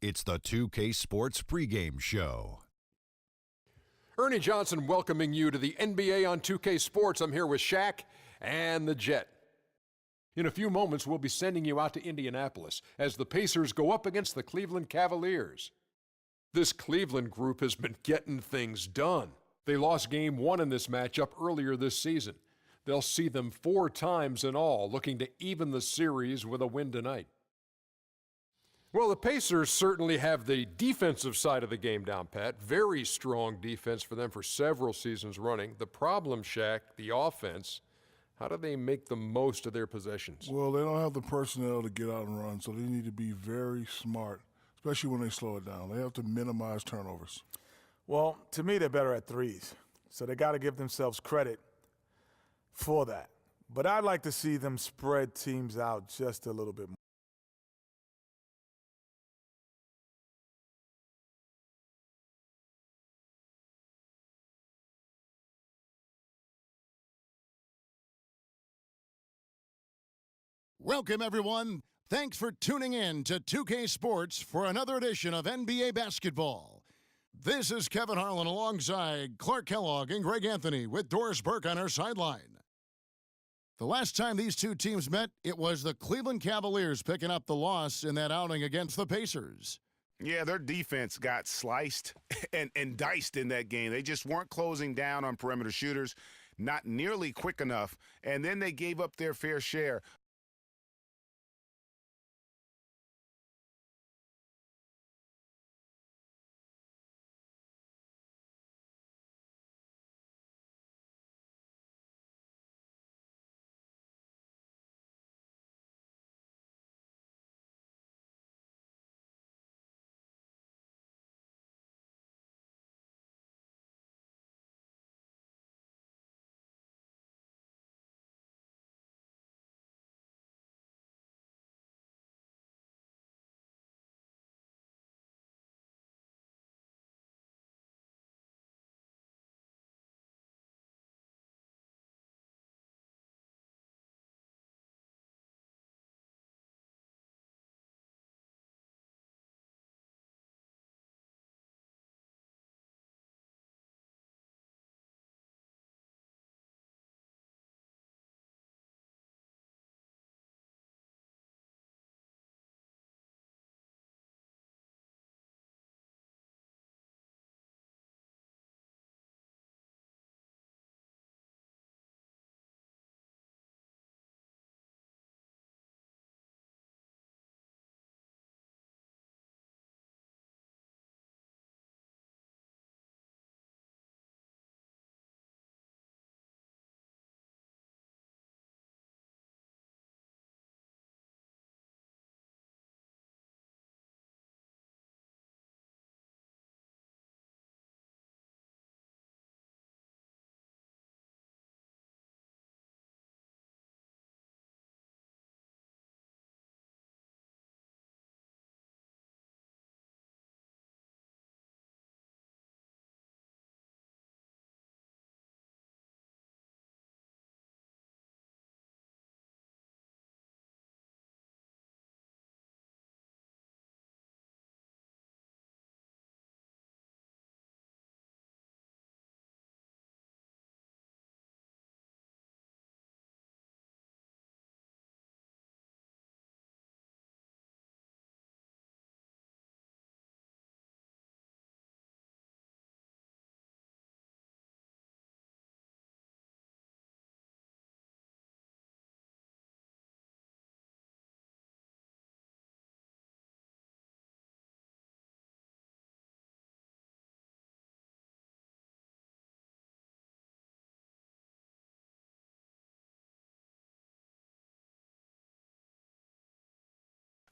It's the 2K Sports pregame show. Ernie Johnson welcoming you to the NBA on 2K Sports. I'm here with Shaq and the Jet. In a few moments, we'll be sending you out to Indianapolis as the Pacers go up against the Cleveland Cavaliers. This Cleveland group has been getting things done. They lost Game 1 in this matchup earlier this season. They'll see them 4 times in all, looking to even the series with a win tonight. Well, the Pacers certainly have the defensive side of the game down pat. Very strong defense for them for several seasons running. The problem, Shaq, the offense, how do they make the most of their possessions? Well, they don't have the personnel to get out and run, so they need to be very smart, especially when they slow it down. They have to minimize turnovers. Well, to me, they're better at threes, so they got to give themselves credit for that. But I'd like to see them spread teams out just a little bit more. Welcome, everyone. Thanks for tuning in to 2K Sports for another edition of NBA basketball. This is Kevin Harlan alongside Clark Kellogg and Greg Anthony with Doris Burke on our sideline. The last time these two teams met, it was the Cleveland Cavaliers picking up the loss in that outing against the Pacers. Yeah, their defense got sliced and diced in that game. They just weren't closing down on perimeter shooters, not nearly quick enough, and then they gave up their fair share.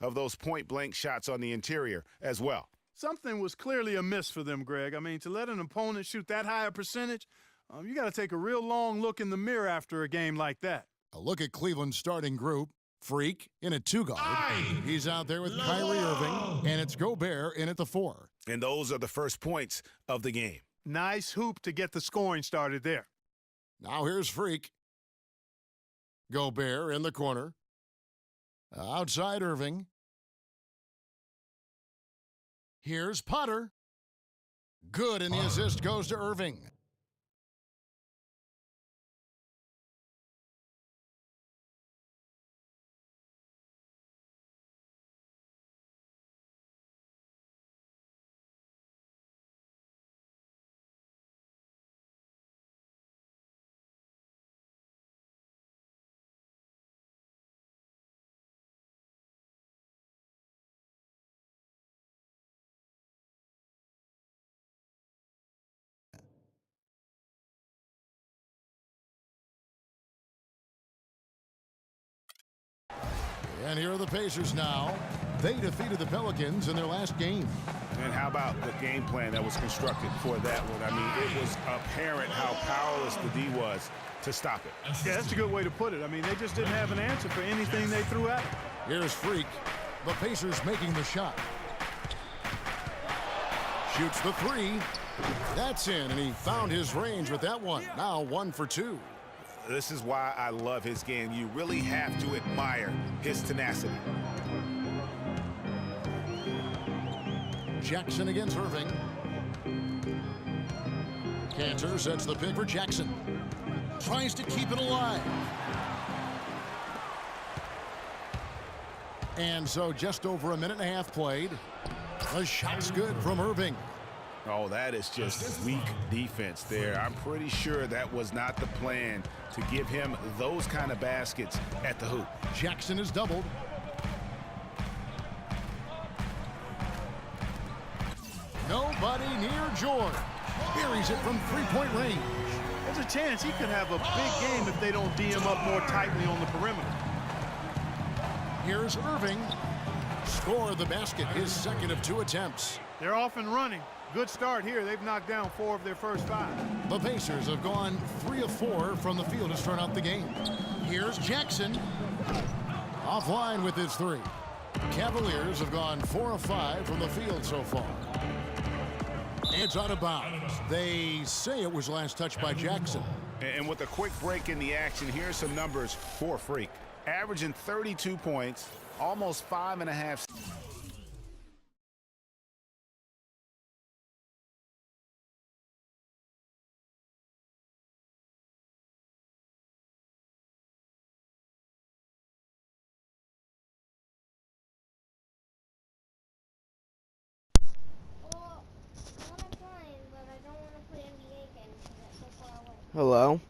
Of those point-blank shots on the interior as well. Something was clearly amiss for them, Greg. I mean, to let an opponent shoot that high a percentage, you got to take a real long look in the mirror after a game like that. A look at Cleveland's starting group. Freak in a 2-guard. He's out there with Kyrie Irving, and it's Gobert in at the 4. And those are the first points of the game. Nice hoop to get the scoring started there. Now here's Freak. Gobert in the corner. Outside Irving. Here's Potter. Good, and the assist goes to Irving. And here are the Pacers now. They defeated the Pelicans in their last game. And how about the game plan that was constructed for that one? I mean, it was apparent how powerless the D was to stop it. Yeah, that's a good way to put it. I mean, they just didn't have an answer for anything they threw at him. Here's Freak. The Pacers making the shot. Shoots the three. That's in, and he found his range with that one. Now 1 for 2. This is why I love his game. You really have to admire his tenacity. Jackson against Irving. Cantor sets the pick for Jackson. Tries to keep it alive. And so just over a minute and a half played. The shot's good from Irving. Oh, that is just weak defense there. I'm pretty sure that was not the plan to give him those kind of baskets at the hoop. Jackson is doubled. Nobody near George. Buries it from three-point range. There's a chance he could have a big game if they don't D him up more tightly on the perimeter. Here's Irving. Score the basket, his second of 2 attempts. They're off and running. Good start here. They've knocked down 4 of their first 5. The Pacers have gone 3 of 4 from the field to start out the game. Here's Jackson. Offline with his 3. Cavaliers have gone 4 of 5 from the field so far. It's out of bounds. They say it was last touched by Jackson. And with a quick break in the action, here's some numbers for Freak. Averaging 32 points, almost 5.5. Hello?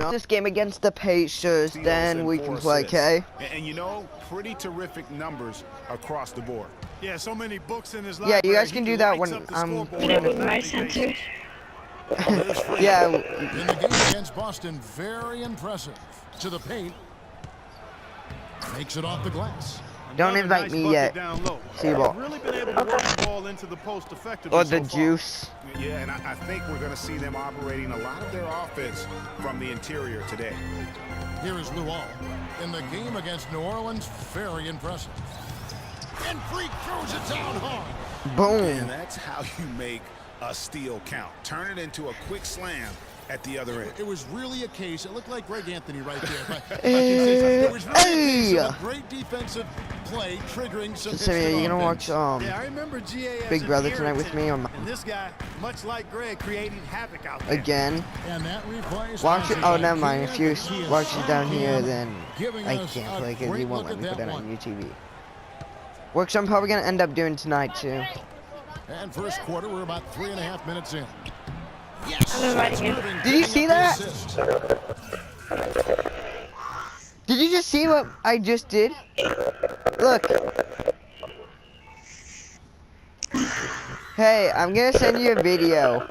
No. This game against the Pacers, then we can play, okay? And you know, pretty terrific numbers across the board. Yeah, so many books in his Yeah, library. you guys can do that when I'm My center. Yeah. In the game against Boston, very impressive. To the paint. Makes it off the glass. Don't invite me yet. See you ball. Really been able to work the ball into the post effectively Or the so far. juice. Yeah, and I think we're going to see them operating a lot of their offense from the interior today. Here is Luol. In the game against New Orleans, very impressive. And Freak throws it down hard. Boom. And that's how you make a steal count. Turn it into a quick slam at the other end. It was really a case. It looked like Greg Anthony right there. If I can say something. It was really a case of a great defensive play triggering some. So, you gonna watch Yeah, I remember GA as Big Brother tonight with me? Or and this guy, much like Greg, creating havoc out there. again? And that Watch it. Oh, never mind. If you watch it down here, then giving I us can't a play because great you won't look let me at put it that on one. YouTube. Works I'm probably gonna end up doing tonight too. And first quarter, we're about 3.5 minutes in. Did you see that? Did you just see what I just did? Look. Hey, I'm gonna send you a video.